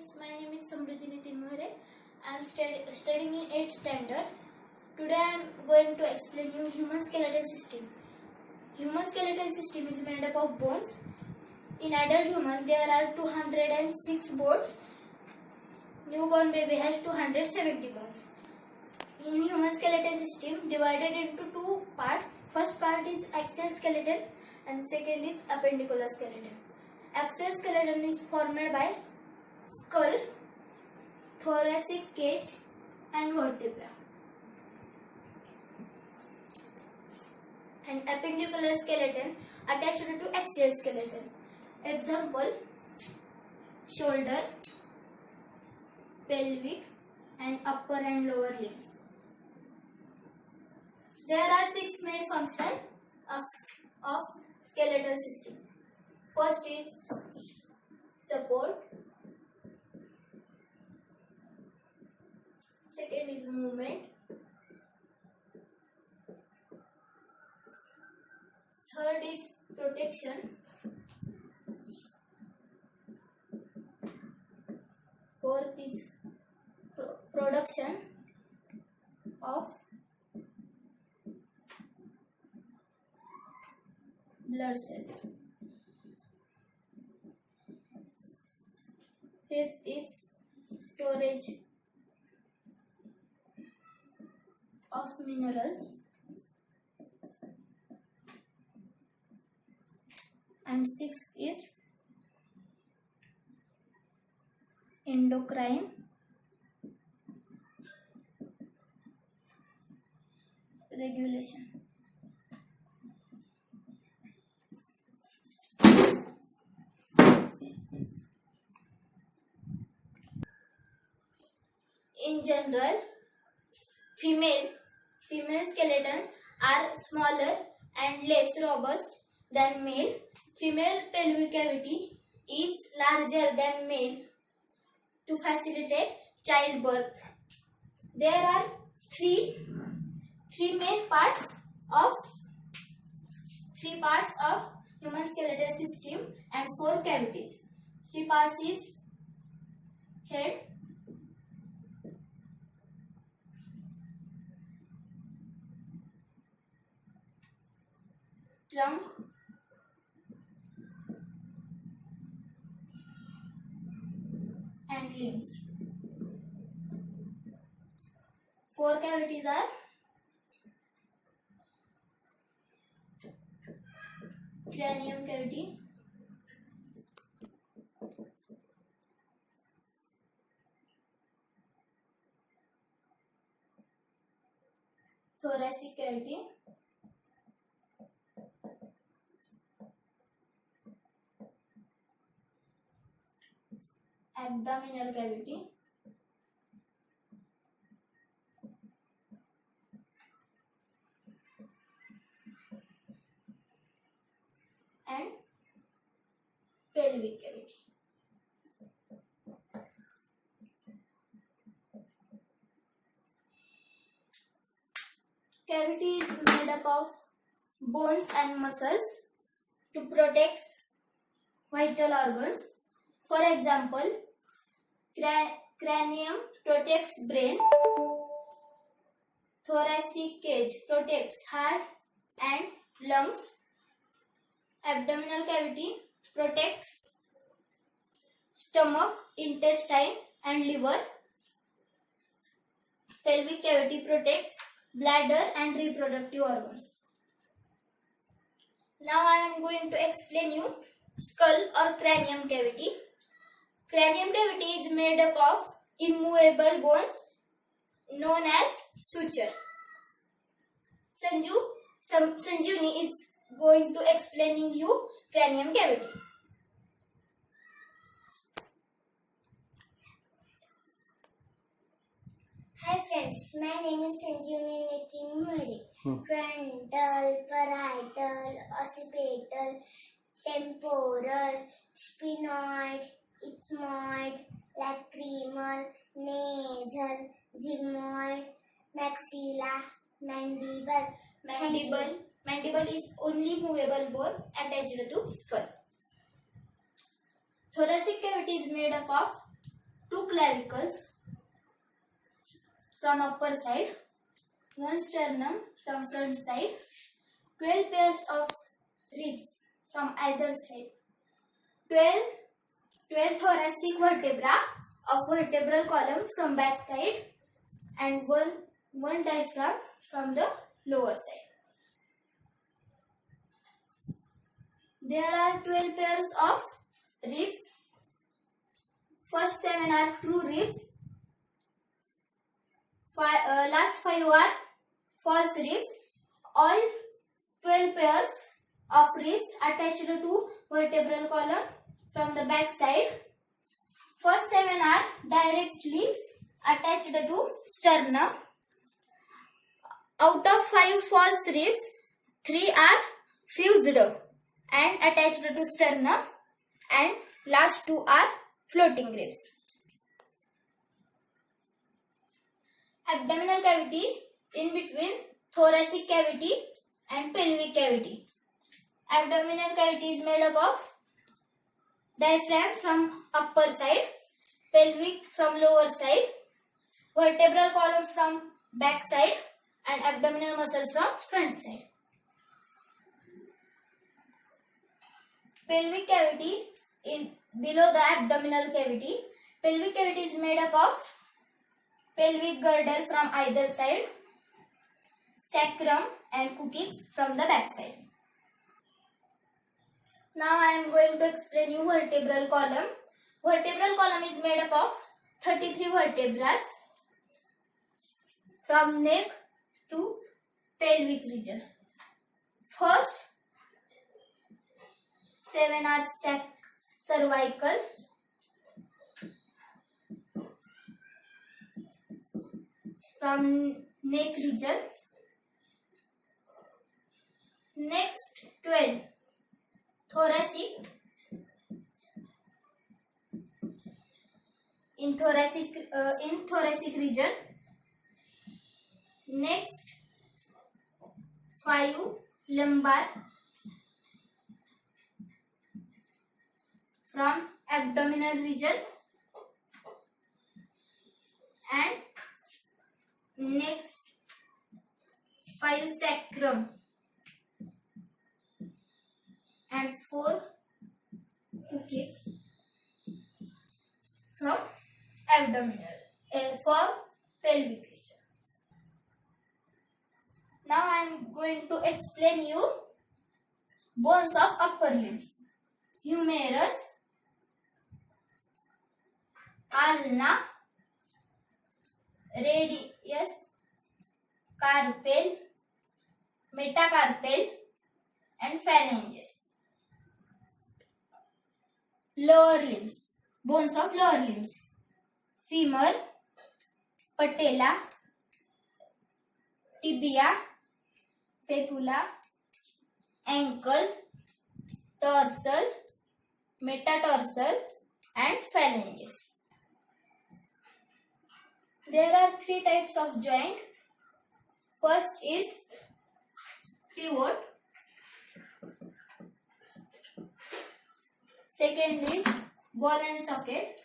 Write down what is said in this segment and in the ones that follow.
friends, my name is Samruddhi Nitin Mohire. I am studying in 8th standard. Today I am going to explain you human skeletal system. Human skeletal system is made up of bones. In adult human there are 206 bones. Newborn baby has 270 bones. In human skeletal system divided into two parts. First part is axial skeleton and second is appendicular skeleton. Axial skeleton is formed by skull, thoracic cage and vertebra. And appendicular skeleton attached to axial skeleton. Example: shoulder, pelvic and upper and lower limbs. There are 6 main functions of skeletal system. First is support. Second is movement. Third is protection. Fourth is production of blood cells. Fifth is storage of minerals. And sixth is endocrine regulation. In general, female skeletons are smaller and less robust than male. Female pelvic cavity is larger than male to facilitate childbirth. There are three main parts of human skeletal system and 4 cavities. 3 parts is head, trunk, and limbs. 4 cavities are cranium cavity, thoracic cavity, abdominal cavity, and pelvic cavity. Cavity is made up of bones and muscles to protect vital organs. For example, cranium protects brain, thoracic cage protects heart and lungs, abdominal cavity protects stomach, intestine and liver, pelvic cavity protects bladder and reproductive organs. Now I am going to explain you skull or cranium cavity. Cranium cavity is made up of immovable bones known as suture. Sanjivani is going to explaining you cranium cavity. Hi friends, my name is Sanjivani Nitin Mohire. Frontal, parietal, occipital, temporal, sphenoid, ethmoid, lacrimal, nasal, sigmoid, maxilla, mandible. Mandible is only movable bone attached to skull. Thoracic cavity is made up of clavicles from upper side, 1 sternum from front side, 12 pairs of ribs from either side, 12 thoracic vertebra of vertebral column from back side, and one diaphragm from the lower side. There are 12 pairs of ribs. First 7 are true ribs. Last 5 are false ribs. All 12 pairs of ribs attached to vertebral column from the back side. First 7 are directly attached to sternum. Out of 5 false ribs, 3 are fused and attached to sternum, and last 2 are floating ribs. Abdominal cavity in between thoracic cavity and pelvic cavity. Abdominal cavity is made up of diaphragm from upper side, pelvic from lower side, vertebral column from back side, and abdominal muscle from front side. Pelvic cavity is below the abdominal cavity. Pelvic cavity is made up of pelvic girdle from either side, sacrum and coocyx from the back side. Now I am going to explain you vertebral column. Vertebral column is made up of 33 vertebrae from neck to pelvic region. First 7 are cervical, from neck region. Next 12 thoracic, in thoracic region. Next 5 lumbar, from abdominal region, and next 5 sacrum and 4 coocyx from abdominal for pelvic region. Now I am going to explain you bones of upper limbs. Humerus, ulna, radius, carpal, metacarpal, and phalanges. Lower limbs, bones of lower limbs. Femur, patella, tibia, fibula, ankle, dorsal, metatarsal, and phalanges. There are 3 types of joint. First is pivot. Second is ball and socket.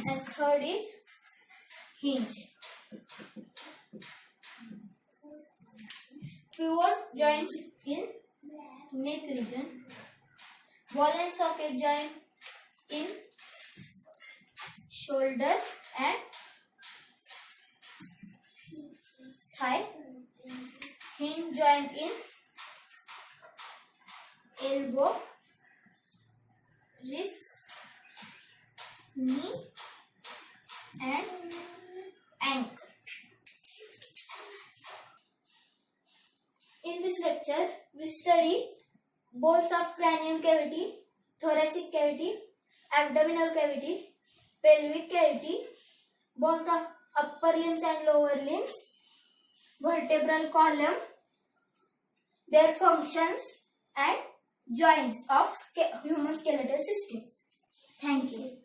And third is hinge. Pivot joint in neck region. Ball and socket joint in shoulder and thigh. Hinge joint in elbow, wrist, knee, and ankle. In this lecture, we study bones of cranium cavity, thoracic cavity, abdominal cavity, pelvic cavity, bones of upper limbs and lower limbs, vertebral column, their functions, and joints of human skeletal system. Thank you.